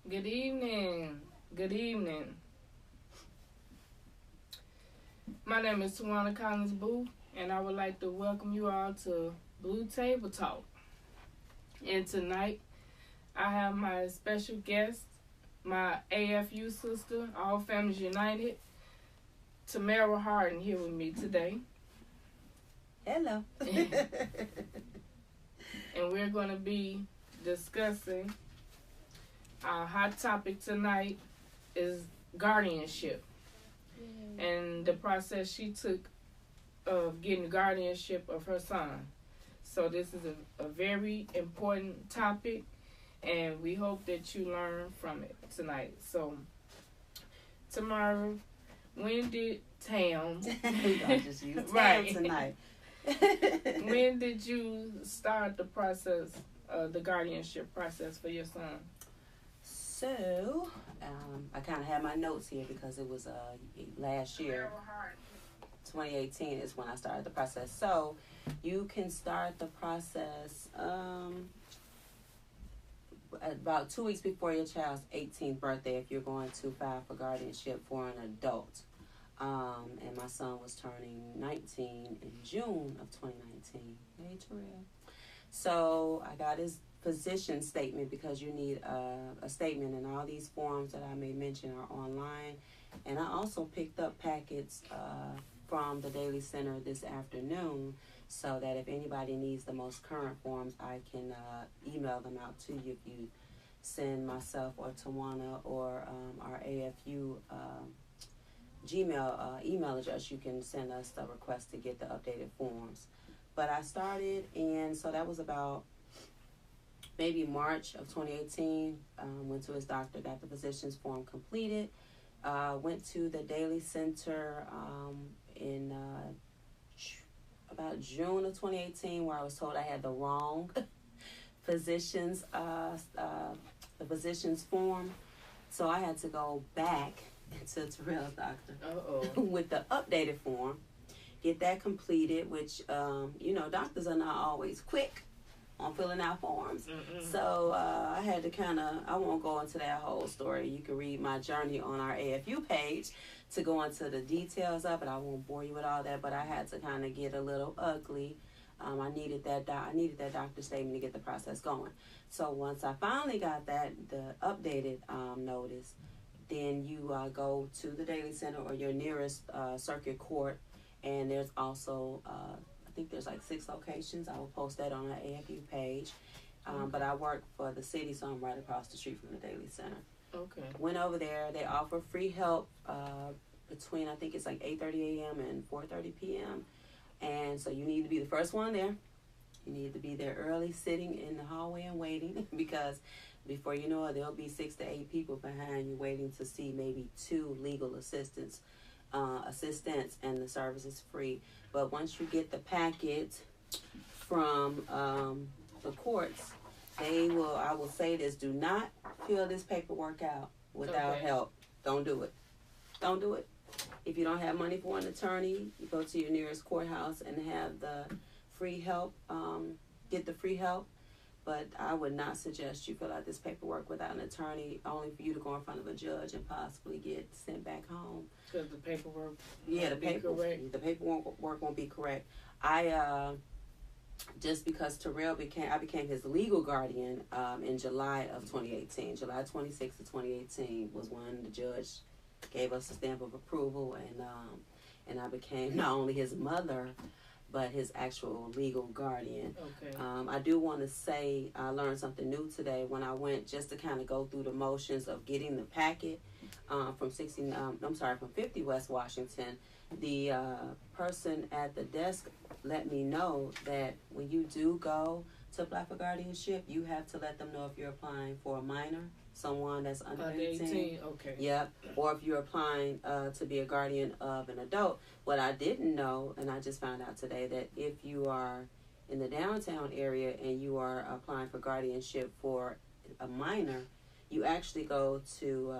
Good evening. Good evening. My name is Tawana Collins Booth, and I would like to welcome you all to Blue Table Talk. And tonight, I have my special guest, my AFU sister, All Families United, Tamara Harden, here with me today. Hello. And we're going to be discussing our hot topic tonight is guardianship and the process she took of getting guardianship of her son. So this is a very important topic, and we hope that you learn from it tonight. So, Tamara, when did Tam... We gonna just use Tam right. tonight. When did you start the process, the guardianship process for your son? So, I kind of have my notes here because it was last year, 2018 is when I started the process. So, you can start the process about 2 weeks before your child's 18th birthday if you're going to file for guardianship for an adult. And my son was turning 19 in June of 2019. Hey, Terrell. So I got his position statement because you need a statement, and all these forms that I may mention are online. And I also picked up packets from the Daily Center this afternoon so that if anybody needs the most current forms, I can email them out to you if you send myself or Tawana or our AFU Gmail email address. You can send us the request to get the updated forms. But I started, and so that was about maybe March of 2018. Went to his doctor, got the physician's form completed. Went to the Daily Center in about June of 2018, where I was told I had the wrong physician's the physician's form. So I had to go back to Terrell's doctor with the updated form, get that completed, which, doctors are not always quick on filling out forms. So I had to I won't go into that whole story. You can read my journey on our AFU page to go into the details of it. I won't bore you with all that, but I had to kind of get a little ugly. I needed that doctor statement to get the process going. So once I finally got the updated notice, then you go to the Daily Center or your nearest circuit court, and there's also, I think there's like 6 locations. I will post that on our AFU page. But I work for the city, so I'm right across the street from the Daily Center. Okay. Went over there. They offer free help between, I think it's like 8:30 a.m. and 4:30 p.m. And so you need to be the first one there. You need to be there early, sitting in the hallway and waiting, because before you know it, there'll be 6 to 8 people behind you waiting to see maybe 2 legal assistants, and the service is free. But once you get the packet from the courts, I will say this, do not fill this paperwork out without help. Don't do it. Don't do it. If you don't have money for an attorney, you go to your nearest courthouse and have the free help, get the free help. But I would not suggest you fill out this paperwork without an attorney, only for you to go in front of a judge and possibly get sent back home. Because the paperwork the paperwork won't be correct. Just because I became his legal guardian in July of 2018. July 26th of 2018 was when the judge gave us a stamp of approval, and I became not only his mother, but his actual legal guardian. Okay. I do want to say I learned something new today when I went just to kind of go through the motions of getting the packet from 50 West Washington. The person at the desk let me know that when you do go to apply for guardianship, you have to let them know if you're applying for a minor, someone that's under 18. Okay. Yep. Or if you're applying to be a guardian of an adult. What I didn't know, and I just found out today, that if you are in the downtown area and you are applying for guardianship for a minor, you actually go to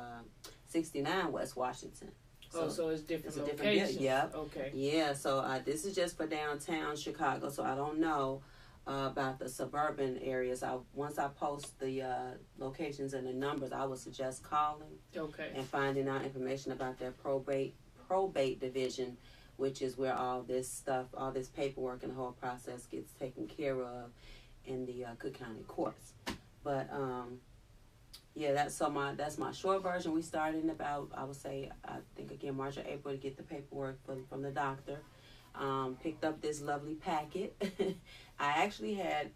69 West Washington. So it's different it's locations. Yep. Okay. Yeah, so this is just for downtown Chicago, so I don't know about the suburban areas. Once I post the locations and the numbers, I would suggest calling and finding out information about their probate division, which is where all this paperwork and the whole process gets taken care of in the Cook County courts. But yeah, that's my short version. We started in about, I would say, I think again March or April to get the paperwork from the doctor. Picked up this lovely packet. I actually had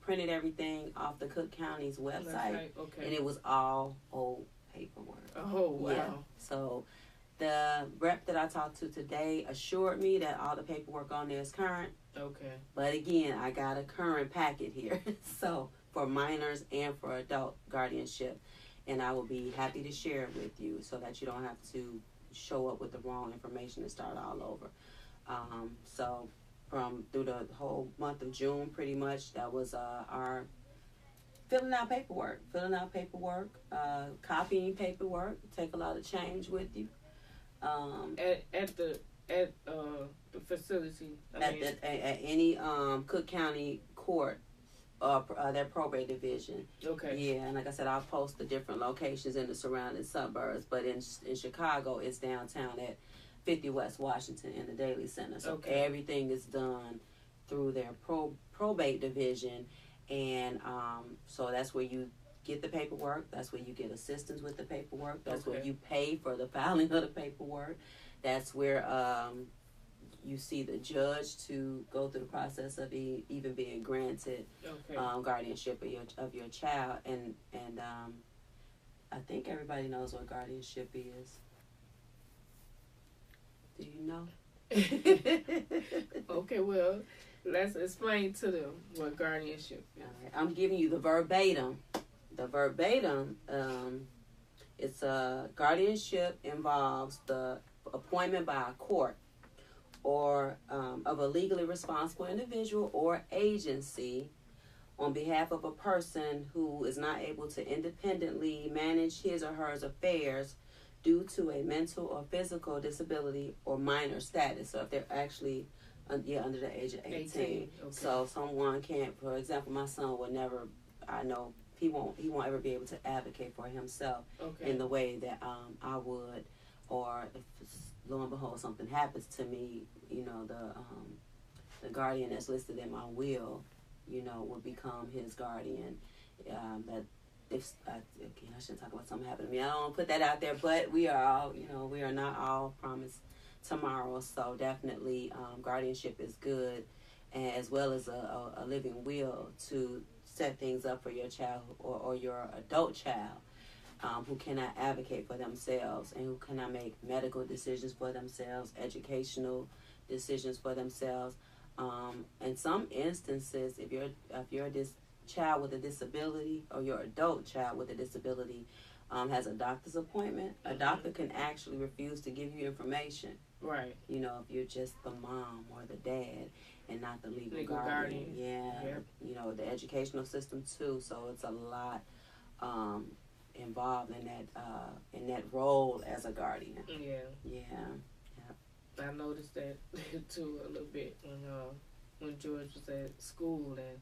printed everything off the Cook County's website, and it was all old paperwork. Oh, wow. Yeah. So the rep that I talked to today assured me that all the paperwork on there is current. Okay. But again, I got a current packet here. So for minors and for adult guardianship, and I will be happy to share it with you so that you don't have to show up with the wrong information and start all over. So through the whole month of June, pretty much, that was our filling out paperwork, copying paperwork, take a lot of change with you. At the facility. At any Cook County court, their probate division. Okay. Yeah, and like I said, I'll post the different locations in the surrounding suburbs. But in Chicago, it's downtown at 50 West Washington in the Daily Center. So everything is done through their probate division, and so that's where you get the paperwork. That's where you get assistance with the paperwork. That's where you pay for the filing of the paperwork. That's where you see the judge to go through the process of even being granted guardianship of your child. And I think everybody knows what guardianship is. Do you know? Okay, well, let's explain to them what guardianship is. All right. I'm giving you the verbatim. The verbatim, it's guardianship involves the appointment by a court or of a legally responsible individual or agency on behalf of a person who is not able to independently manage his or her affairs due to a mental or physical disability or minor status. So if they're actually under the age of 18. Okay. So someone can't, for example, my son will never, I know he won't ever be able to advocate for himself in the way that I would, or if lo and behold something happens to me, the guardian that's listed in my will, will become his guardian. That if I shouldn't talk about something happening to me. I don't want to put that out there, but we are all, we are not all promised tomorrow. So definitely, guardianship is good, as well as a living will to set things up for your child or your adult child who cannot advocate for themselves and who cannot make medical decisions for themselves, educational decisions for themselves. In some instances, if you're this child with a disability or your adult child with a disability has a doctor's appointment, a doctor can actually refuse to give you information. Right. If you're just the mom or the dad and not the legal guardian. Yeah. The educational system too. So it's a lot involved in that role as a guardian. Yeah. I noticed that too a little bit when George was at school, and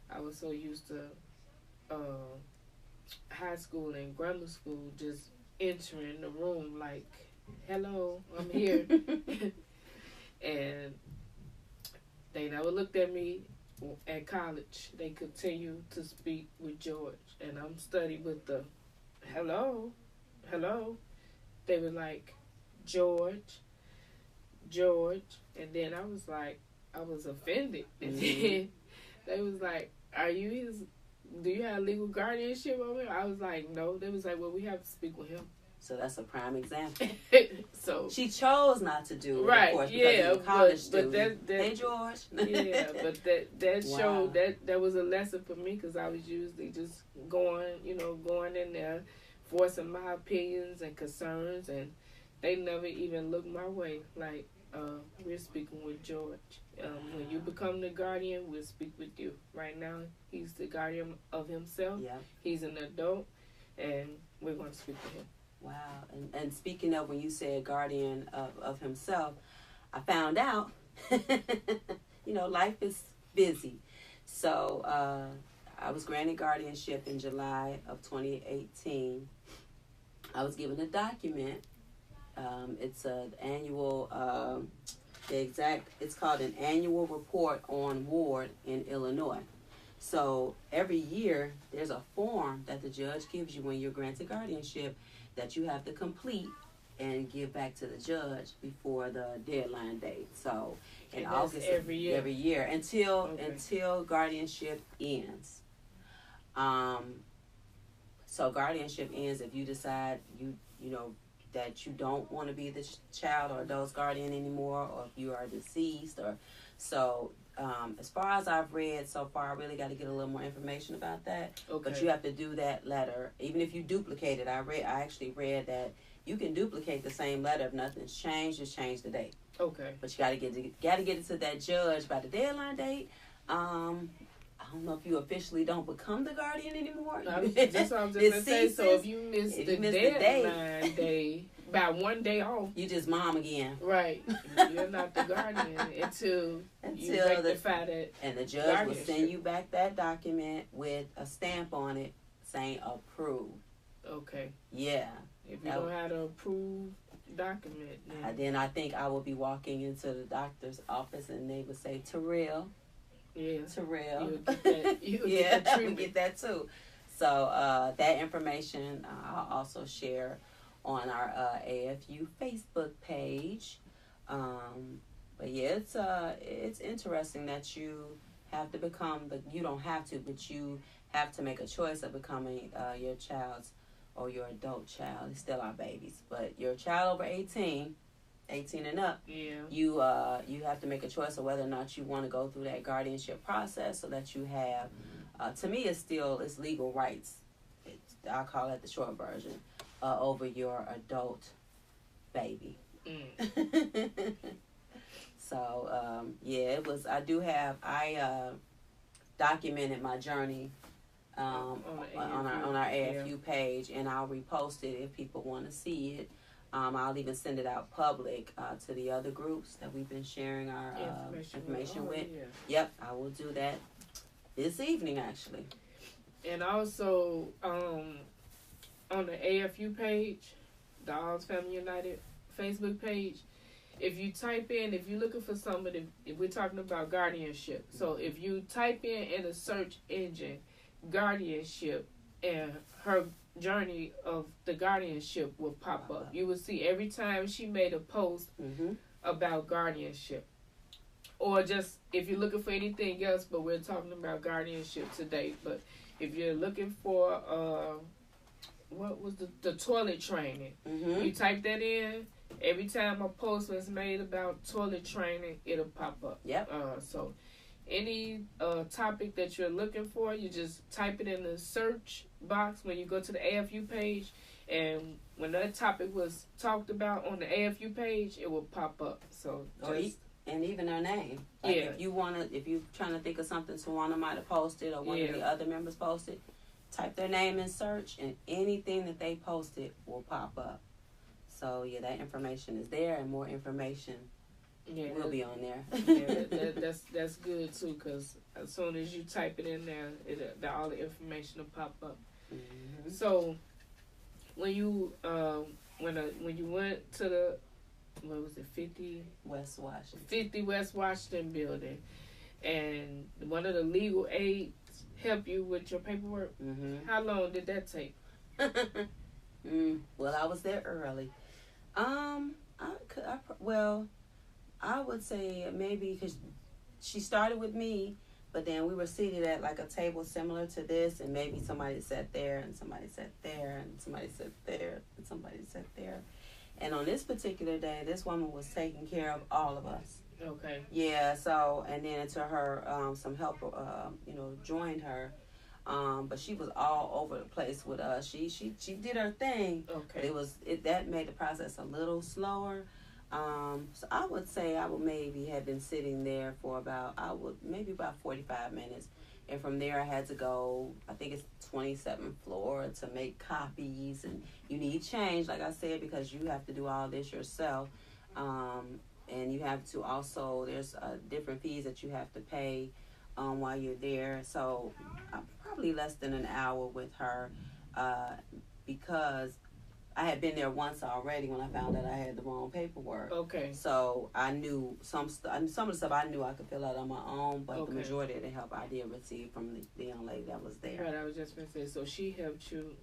I was so used to high school and grammar school just entering the room like, hello, I'm here. And they never looked at me at college. They continue to speak with George, and I'm studying with the hello. They were like, George, and then I was offended. And then they was like, do you have legal guardianship over him? I was like, no. They was like, well, we have to speak with him. So that's a prime example. So she chose not to do it, right, of course, because of college student. Hey, George. Yeah, but that showed that was a lesson for me, because I was usually just going in there, voicing my opinions and concerns, and they never even looked my way. Like, we're speaking with George. When you become the guardian, we'll speak with you. Right now, he's the guardian of himself. Yeah. He's an adult, and we're going to speak with him. Wow. And speaking of, when you said guardian of himself, I found out, life is busy. So I was granted guardianship in July of 2018. I was given a document. It's an annual, it's called an annual report on ward in Illinois. So every year there's a form that the judge gives you when you're granted guardianship that you have to complete and give back to the judge before the deadline date. So in August every year until guardianship ends. So guardianship ends if you decide you know that you don't want to be the child or adult's guardian anymore, or if you are deceased, or so. As far as I've read so far, I really got to get a little more information about that. Okay. But you have to do that letter, even if you duplicate it. I actually read that you can duplicate the same letter if nothing's changed. Just change the date. Okay. But you got to get it to that judge by the deadline date. I don't know if you officially don't become the guardian anymore. That's what I was just gonna say. So if you miss the deadline day by one day off, you just mom again. Right. You're not the guardian until you rectify that. And the judge will send you back that document with a stamp on it saying approved. Okay. Yeah. If you don't have an approved document, then I think I will be walking into the doctor's office and they would say, Terrell. Yeah. Terrell. You'll get that we get that too. So that information I'll also share on our AFU Facebook page. But yeah, it's interesting that you have to become you don't have to, but you have to make a choice of becoming your child's or your adult child. It's still our babies, but your child over 18 and up, you have to make a choice of whether or not you want to go through that guardianship process, so that you have, to me, it's legal rights. I call it the short version, over your adult baby. So it was. I documented my journey on our AFU page, and I'll repost it if people want to see it. I'll even send it out public to the other groups that we've been sharing our information with. Yeah. Yep, I will do that this evening, actually. And also on the AFU page, the All's Family United Facebook page, if you're looking for somebody, if we're talking about guardianship, so if you type in a search engine, guardianship, and her journey of the guardianship will pop up. You will see every time she made a post about guardianship. Or just if you're looking for anything else, but we're talking about guardianship today. But if you're looking for what was the toilet training, you type that in. Every time a post was made about toilet training, it'll pop up. Yep. So any topic that you're looking for, you just type it in the search box when you go to the AFU page, and when that topic was talked about on the AFU page, it will pop up. So and even her name. Like if you're trying to think of something Tawana might have posted or one of the other members posted, type their name in search, and anything that they posted will pop up. So that information is there, and more information will be on there. That's good too, because as soon as you type it in there, all the information will pop up. Mm-hmm. So when you when you went to the 50 West Washington 50 West Washington building, and one of the legal aides helped you with your paperwork, how long did that take? Well, I was there early. I would say maybe because she started with me, but then we were seated at like a table similar to this, and maybe somebody sat there, and somebody sat there, and somebody sat there, and somebody sat there. And on this particular day, this woman was taking care of all of us. Okay. Yeah, so, and then until her, some help, joined her. But she was all over the place with us. She did her thing. Okay. That made the process a little slower. So I would say I would maybe have been sitting there for about 45 minutes. And from there I had to go, I think it's 27th floor to make copies, and you need change, like I said, because you have to do all this yourself. And you have to also, there's different fees that you have to pay while you're there. So probably less than an hour with her, because I had been there once already when I found out I had the wrong paperwork. Okay. So I knew some of the stuff I knew I could fill out on my own, but Okay. the majority of the help I did receive from the young lady that was there. Right, I was just going to say, so she helped you.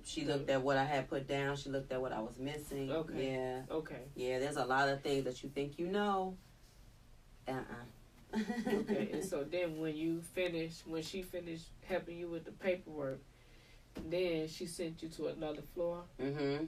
She looked at what I had put down. She looked at what I was missing. Okay. Yeah. Okay. Yeah, there's a lot of things that you think you know. Okay, and so then when she finished helping you with the paperwork, then she sent you to another floor.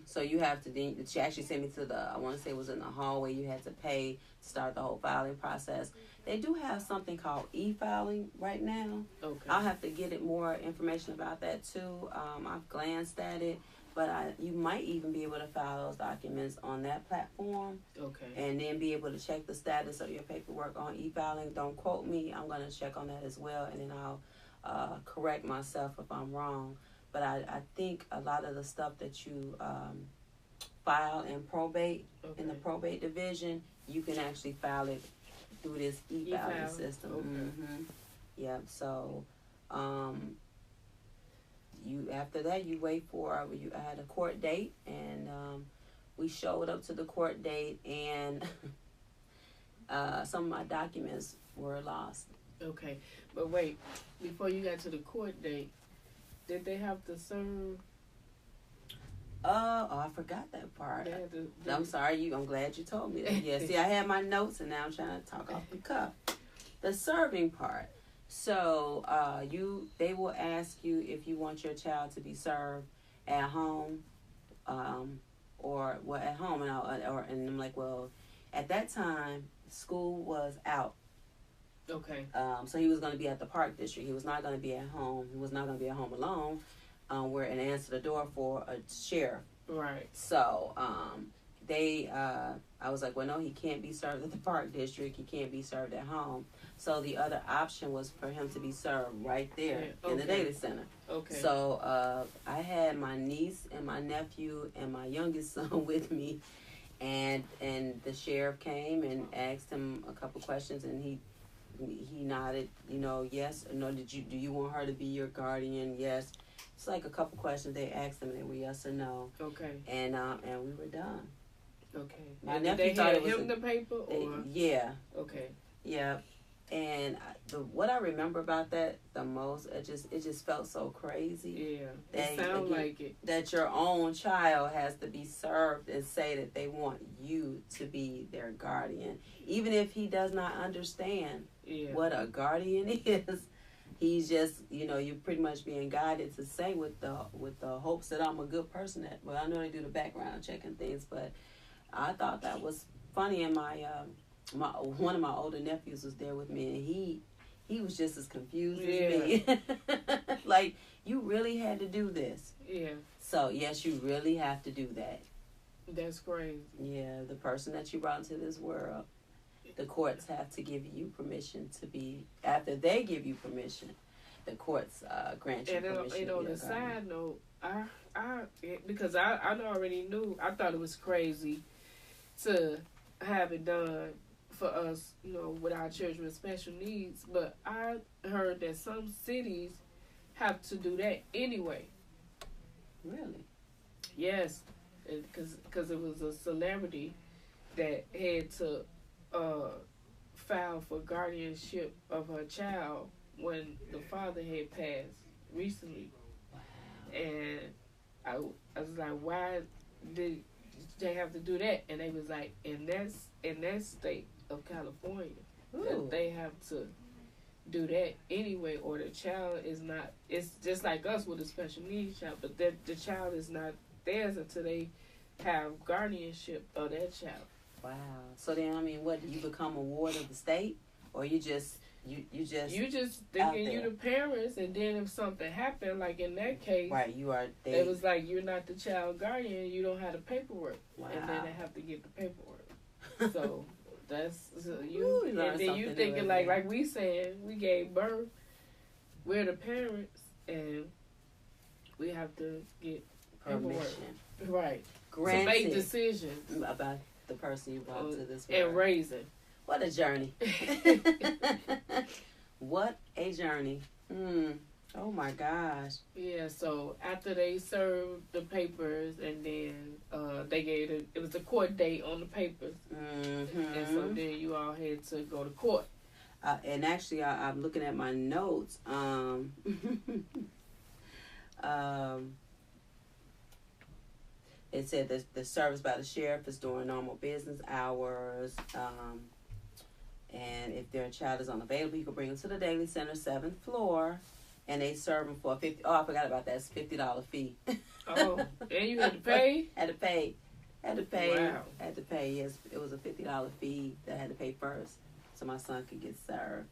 So you have to. Then she actually sent me to I want to say it was in the hallway. You had to pay to start the whole filing process. They do have something called e-filing right now. Okay. I'll have to get it more information about that too. I've glanced at it, but you might even be able to file those documents on that platform. Okay. And then be able to check the status of your paperwork on e-filing. Don't quote me. I'm going to check on that as well, and then I'll correct myself if I'm wrong. But I think a lot of the stuff that you file in probate, in the probate division, you can actually file it through this e-filing system. Okay. Yep. So, after that you wait for. I had a court date, and we showed up to the court date, and some of my documents were lost. Okay, but wait, before you got to the court date, did they have to serve? I forgot that part. I'm sorry. I'm glad you told me that. Yeah. See, I had my notes, and now I'm trying to talk off the cuff. The serving part. So, they will ask you if you want your child to be served at home, or at home, and I'm like, well, at that time, school was out. Okay. So he was going to be at the Park District. He was not going to be at home. He was not going to be at home alone. Where and answer the door for a sheriff. Right. So I was like, well, no, he can't be served at the Park District. He can't be served at home. So the other option was for him to be served right there in the data center. Okay. So I had my niece and my nephew and my youngest son with me, and the sheriff came and asked him a couple questions, and he nodded, yes or no. Do you want her to be your guardian? Yes. It's like a couple questions they asked him, and they were yes or no. Okay. And we were done. Okay. My and nephew they thought had it was him the paper, or yeah. Okay. Yeah. And what I remember about that the most, it just felt so crazy. Yeah. It sounds like it. That your own child has to be served and say that they want you to be their guardian, even if he does not understand what a guardian is. He's just, you're pretty much being guided to say with the hopes that I'm a good person. Well, I know they do the background check and things, but I thought that was funny. And one of my older nephews was there with me, and he was just as confused as me. Like, you really had to do this. Yeah. So yes, you really have to do that. That's crazy. Yeah, the person that you brought into this world. The courts have to give you permission to be, after they give you permission, the courts grant you permission. And on the side note, because I already knew, I thought it was crazy to have it done for us, with our children with special needs, but I heard that some cities have to do that anyway. Really? Yes, because it was a celebrity that had to filed for guardianship of her child when the father had passed recently. Wow. And I was like, why did they have to do that? And they was like, in that state of California, that they have to do that anyway, or the child is not, it's just like us with a special needs child, but that the child is not theirs until they have guardianship of that child. Wow. So then, what, do you become a ward of the state, or you just thinking you the parents, and then if something happened, like in that case, right, you are. It was like, you're not the child guardian, you don't have the paperwork. Wow. And then they have to get the paperwork. So and then you thinking like we saying, we gave birth, we're the parents, and we have to get permission, right, granted, to make decisions about the person you brought to this world and raising. What a journey. What a journey. Oh my gosh. Yeah, so after they served the papers, and then they gave it was a court date on the papers. Mm-hmm. And so then you all had to go to court. And actually, I'm looking at my notes. It said that the service by the sheriff is during normal business hours. And if their child is unavailable, you can bring them to the Daily Center, 7th floor. And they serve them for a $50. Oh, I forgot about that. It's $50 fee. Oh, and you had to pay? Had to pay. Wow. Had to pay. Yes, it was a $50 fee that I had to pay first, so my son could get served.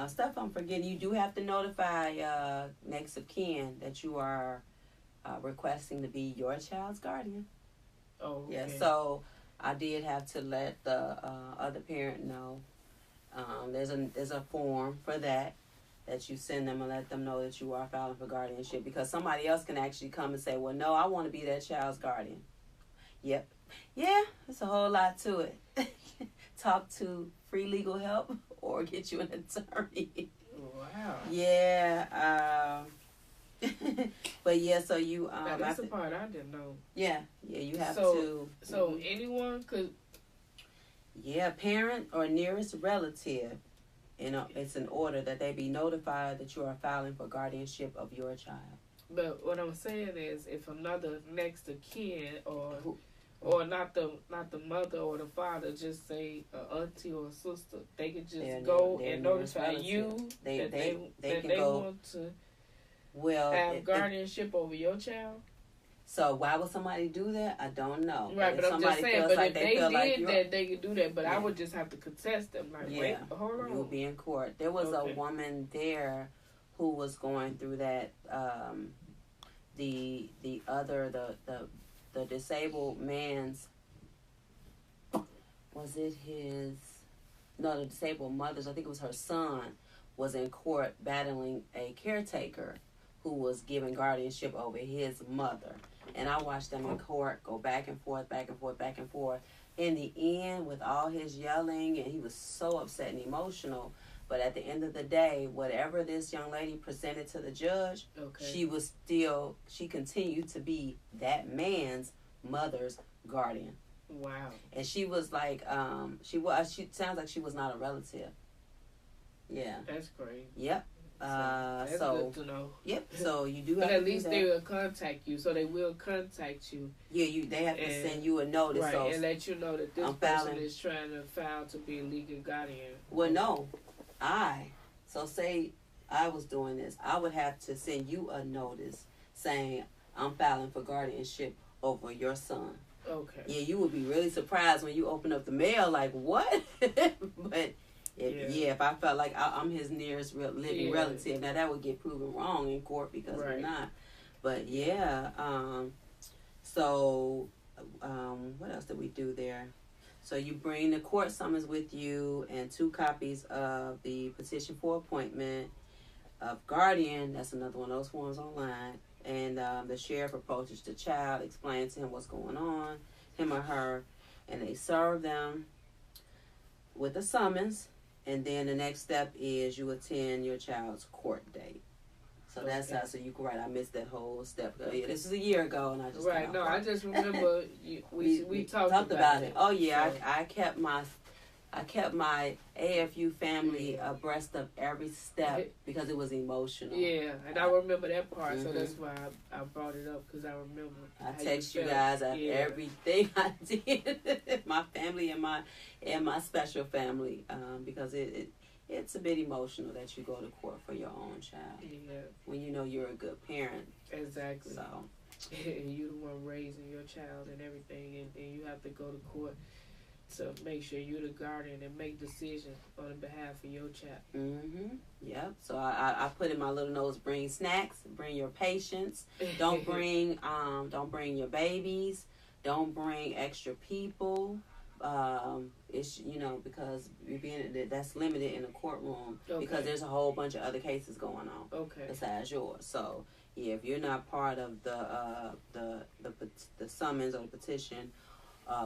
Stuff I'm forgetting. You do have to notify next of kin that you are requesting to be your child's guardian. Oh, okay. Yeah. So I did have to let the other parent know. There's a form for that you send them and let them know that you are filing for guardianship, because somebody else can actually come and say, well, no, I want to be that child's guardian. Yep. Yeah, there's a whole lot to it. Talk to free legal help or get you an attorney. Wow. Yeah. But yeah, so you now, that's the part I didn't know. Yeah, you have to. So anyone could. Yeah, parent or nearest relative. It's an order that they be notified that you are filing for guardianship of your child. But what I'm saying is, if another next of kin or not the mother or the father, just say an auntie or a sister, they could just go and notify you that they want to have guardianship over your child. So why would somebody do that? I don't know. Right, but I'm just saying, but if they did that, they could do that. But I would just have to contest them. Like, wait, hold on. You'll be in court. There was a woman there who was going through that. The disabled man's, was it his? No, the disabled mother's. I think it was her son was in court battling a caretaker who was giving guardianship over his mother. And I watched them in court go back and forth, back and forth, back and forth. In the end, with all his yelling, and he was so upset and emotional. But at the end of the day, whatever this young lady presented to the judge, she continued to be that man's mother's guardian. Wow. And she was like, she sounds like she was not a relative. Yeah. That's great. Yep. That's good to know. Yep. So you do have but to at least do they will contact you. So they will contact you. Yeah, they have to send you a notice. Right, so and let you know that this person is trying to file to be a legal guardian. Well, no. So say I was doing this, I would have to send you a notice saying I'm filing for guardianship over your son. Okay. Yeah, you would be really surprised when you open up the mail, like, what? But if I felt like I'm his nearest living relative, now that would get proven wrong in court because we're not. But what else did we do there? So you bring the court summons with you and 2 copies of the petition for appointment of guardian. That's another one of those forms online. And the sheriff approaches the child, explains to him what's going on, him or her, and they serve them with a summons. And then the next step is you attend your child's court date. So that's how. So you can I missed that whole step. Yeah, this is a year ago, and I just I just remember we talked about it. Oh yeah, so. I kept my AFU family abreast of every step because it was emotional. Yeah, and I remember that part, so that's why I brought it up, because I remember. I text you guys everything I did, my family and my special family, because it's a bit emotional that you go to court for your own child. Yeah. When you know you're a good parent. Exactly. So. You the one raising your child and everything, and you have to go to court to make sure you're the guardian and make decisions on behalf of your child. Mm-hmm. Yep. So I put in my little notes: bring snacks, bring your patients. Don't bring your babies. Don't bring extra people. It's because that's limited in the courtroom because there's a whole bunch of other cases going on besides yours. So if you're not part of the summons or the petition,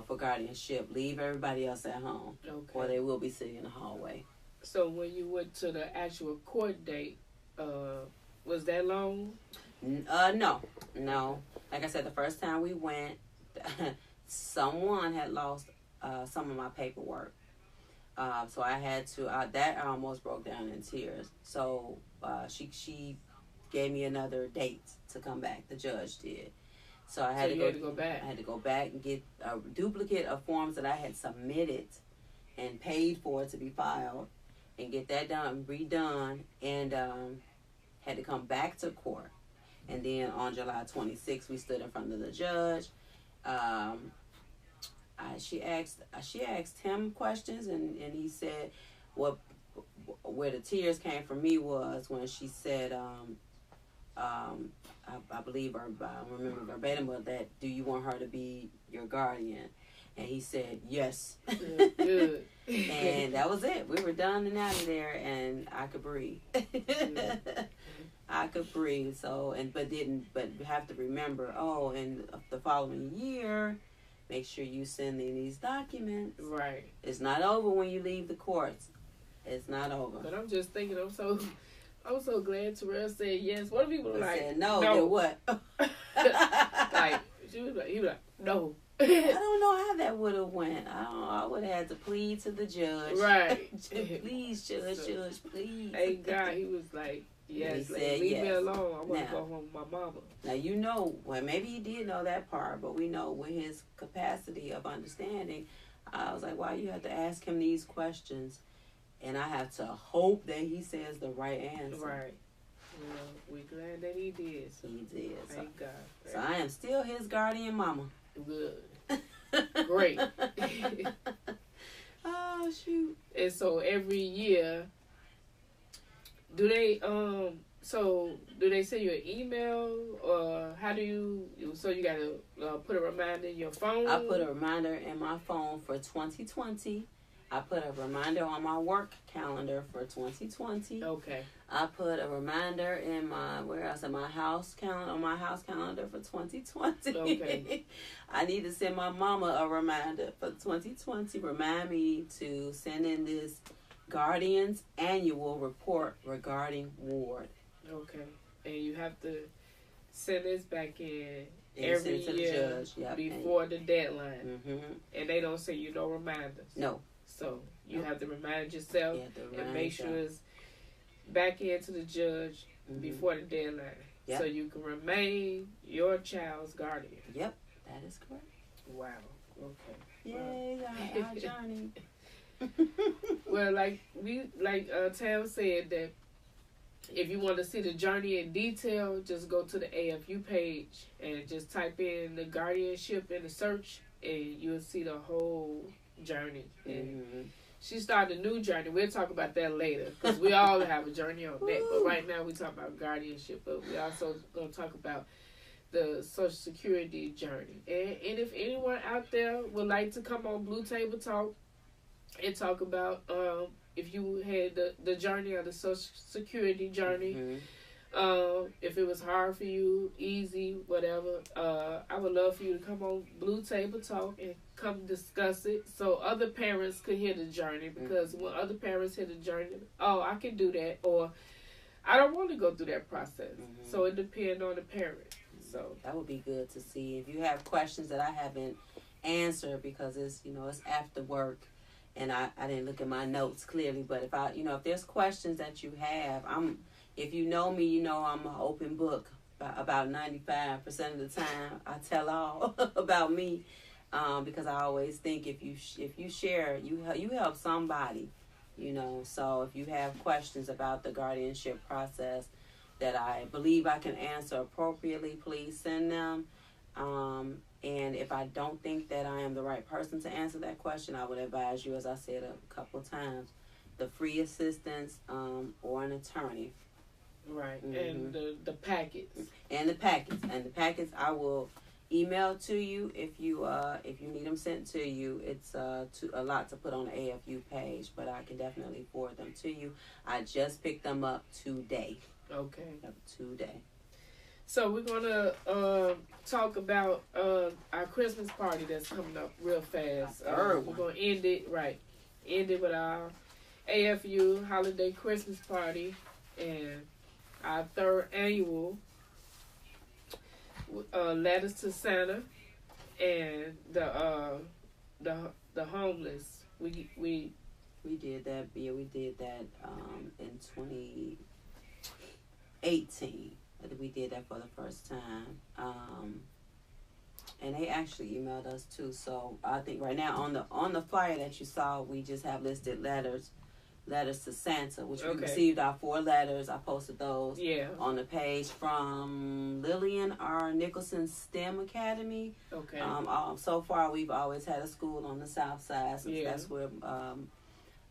for guardianship. Leave everybody else at home, or they will be sitting in the hallway. So when you went to the actual court date, was that long? No. Like I said, the first time we went, someone had lost some of my paperwork. So I had to. That I almost broke down in tears. So she gave me another date to come back. The judge did. So I had to go back. I had to go back and get a duplicate of forms that I had submitted and paid for to be filed, and get that done, redone, and had to come back to court. And then on July 26th, we stood in front of the judge. She asked him questions, and he said where the tears came from me was when she said, I believe, or I remember verbatim, but that, do you want her to be your guardian? And he said, yes. Good. And that was it. We were done and out of there, and I could breathe. I could breathe. So, but have to remember, and the following year, make sure you send in these documents. Right. It's not over when you leave the courts. It's not over. But I'm just thinking, I'm so glad Terrell said yes. What if people like said no? Then what? Like he was like no. I don't know how that would have went. I would have had to plead to the judge. Right. Please, judge, please. Thank God he was like, yes, leave me alone. I want to go home with my mama. Now, well, maybe he did know that part, but we know with his capacity of understanding, I was like, wow, you have to ask him these questions, and I have to hope that he says the right answer. Right. Well, we're glad that he did. He did. Thank God. So I am still his guardian mama. Good. Great. Oh, shoot. And so every year, do they send you an email, or how do you, so you got to put a reminder in your phone? I put a reminder in my phone for 2020. I put a reminder on my work calendar for 2020. Okay. I put a reminder in my house calendar for 2020. Okay. I need to send my mama a reminder for 2020. Remind me to send in this Guardian's annual report regarding Ward. Okay. And you have to send this back in every year before the deadline. Mm-hmm. And they don't send you no reminders. No. So you have to remind yourself and make sure it's back into the judge before the deadline. Yep. So you can remain your child's guardian. Yep, that is correct. Wow. Okay. Yay, our journey. Well, Tam said that if you want to see the journey in detail, just go to the AFU page and just type in the guardianship in the search, and you'll see the whole journey. And she started a new journey. We'll talk about that later, because we all have a journey on that. But right now we talk about guardianship, but we also going to talk about the Social Security journey. And if anyone out there would like to come on Blue Table Talk and talk about if you had the journey of the Social Security journey, if it was hard for you, easy, whatever, I would love for you to come on Blue Table Talk and come discuss it so other parents could hear the journey, because when other parents hear the journey, I can do that, or I don't want to go through that process. So it depends on the parent. So that would be good to see. If you have questions that I haven't answered because it's after work and I didn't look at my notes clearly, but if there's questions that you have, if you know me, I'm an open book. About 95% of the time, I tell all about me, because I always think if you share, you help somebody, So if you have questions about the guardianship process that I believe I can answer appropriately, please send them. And if I don't think that I am the right person to answer that question, I would advise you, as I said a couple of times, the free assistance or an attorney. Right. And the packets. And the packets I will email to you if you need them sent to you. It's a lot to put on the AFU page, but I can definitely forward them to you. I just picked them up today. Okay. Today. So we're gonna talk about our Christmas party that's coming up real fast. We're gonna end it with our AFU holiday Christmas party and our third annual letters to Santa and the homeless. We did that. Yeah, we did that in 2018. We did that for the first time. And they actually emailed us too. So I think right now on the flyer that you saw, we just have listed letters to Santa, which we received our 4 letters. I posted those on the page from Lillian R. Nicholson STEM Academy. Okay. So far, we've always had a school on the south side, since that's where the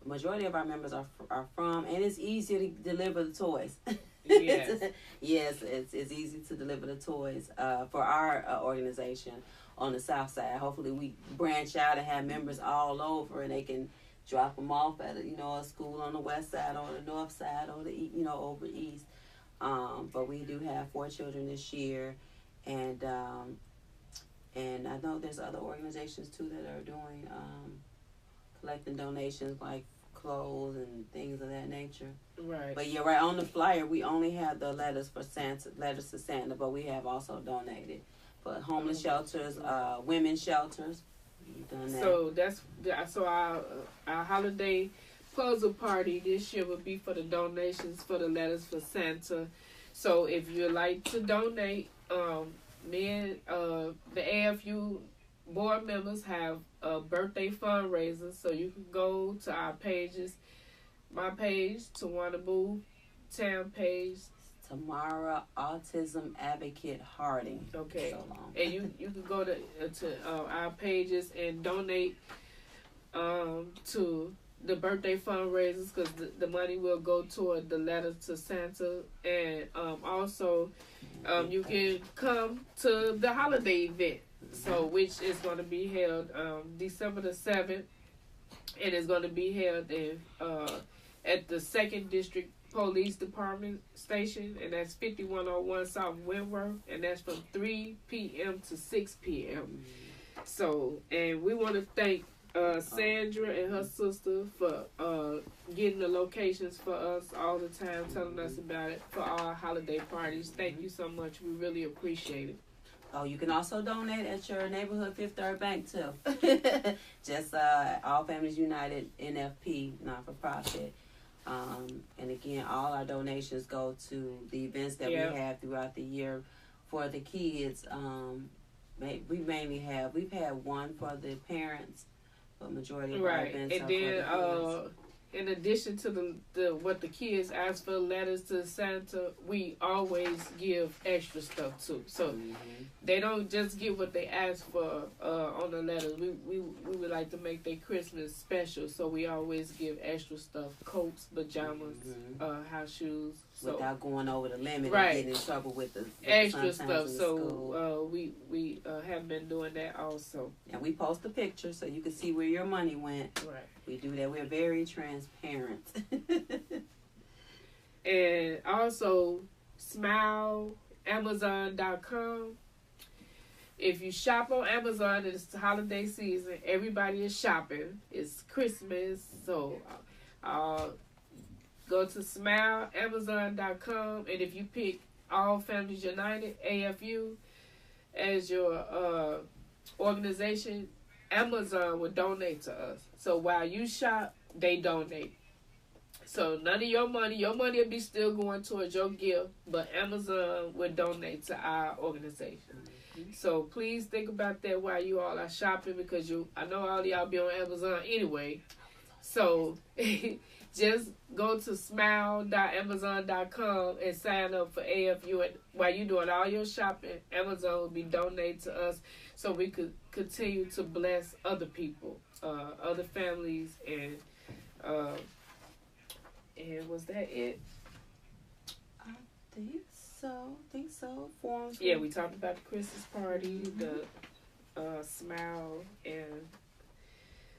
majority of our members are from, and it's easier to deliver the toys. Yes. Yes, it's easy to deliver the toys for our organization on the south side. Hopefully, we branch out and have members all over, and they can drop them off at a school on the west side or the north side or the over east. But we do have 4 children this year, and I know there's other organizations too that are doing collecting donations like clothes and things of that nature. Right. But right on the flyer, we only have the letters to Santa, but we have also donated for homeless shelters, women's shelters. So our holiday puzzle party this year will be for the donations for the letters for Santa. So if you'd like to donate, me and the AFU board members have a birthday fundraiser, so you can go to our pages, my page, Tawana Boo, Tam page, Tamara Autism Advocate Harding. Okay, and you can go to our pages and donate to the birthday fundraisers, because the money will go toward the letter to Santa, and also you can come to the holiday event. So, which is going to be held December the 7th, and it's going to be held at the 2nd District Police Department Station, and that's 5101 South Wentworth, and that's from 3 p.m. to 6 p.m. So, and we want to thank Sandra and her sister for getting the locations for us all the time, telling us about it for our holiday parties. Thank you so much. We really appreciate it. Oh, you can also donate at your neighborhood Fifth Third Bank too. Just All Families United NFP, not for profit. And again, all our donations go to the events that we have throughout the year for the kids. We've had one for the parents, but majority of our events are for the kids. In addition to the what the kids ask for, letters to Santa, we always give extra stuff too. So they don't just get what they ask for on the letters. We would like to make their Christmas special, so we always give extra stuff: coats, pajamas, house shoes. So, without going over the limit and getting in trouble with the extra stuff. So we have been doing that also. And we post a picture so you can see where your money went. Right. We do that. We're very transparent. And also, SmileAmazon.com. If you shop on Amazon, it's the holiday season. Everybody is shopping. It's Christmas. So go to SmileAmazon.com. And if you pick All Families United, AFU, as your organization, Amazon will donate to us. So while you shop, they donate. So none of your money will be still going towards your gift, but Amazon will donate to our organization. So please think about that while you all are shopping, because I know all of y'all be on Amazon anyway. So just go to smile.amazon.com and sign up for AFU. And while you're doing all your shopping, Amazon will be donating to us so we could continue to bless other people, other families, and was that it? I think so. Forms. Yeah, we talked about the Christmas party, the Smile, and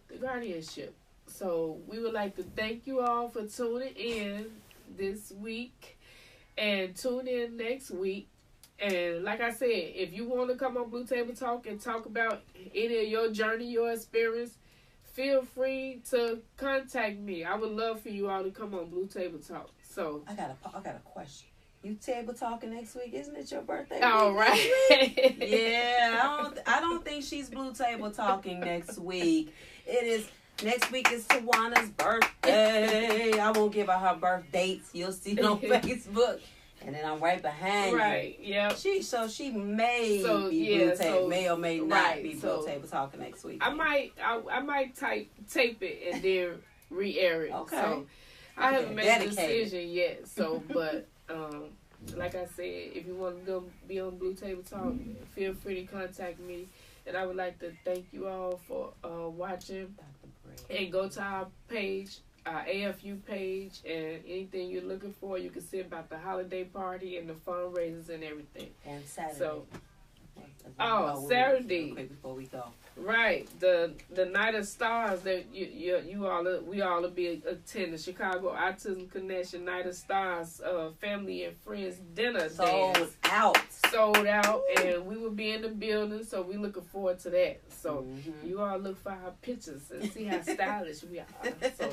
the Guardianship. So we would like to thank you all for tuning in this week, and tune in next week And like I said, if you want to come on Blue Table Talk and talk about any of your journey, your experience, feel free to contact me. I would love for you all to come on Blue Table Talk. So I got a question. You table talking next week? Isn't it your birthday? All right. Yeah, I don't think she's Blue Table talking next week. It is. Next week is Tawana's birthday. I won't give her birth dates. You'll see it on Facebook. And then I'm right behind right, you. Yep. She may be Blue Table, may or may not be Blue Table talking next week. I might tape it and then re-air it. Okay. So I haven't made a decision yet. So, but like I said, if you want to go be on Blue Table Talk, feel free to contact me. And I would like to thank you all for watching. And go to our page, our AFU page, and anything you're looking for, you can see about the holiday party and the fundraisers and everything. And Saturday. So, Saturday. Okay, before we go. Right, the Night of Stars that we all will be attending Chicago Autism Connection Night of Stars family and friends dinner. Sold out, and we will be in the building, so we looking forward to that. So you all look for our pictures and see how stylish we are. So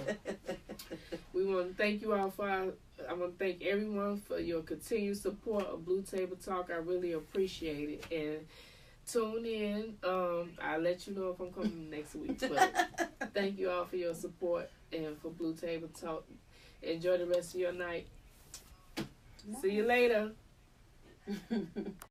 we want to thank you all I want to thank everyone for your continued support of Blue Table Talk. I really appreciate it. And tune in. I'll let you know if I'm coming next week. But thank you all for your support and for Blue Table Talk. Enjoy the rest of your night. See you later.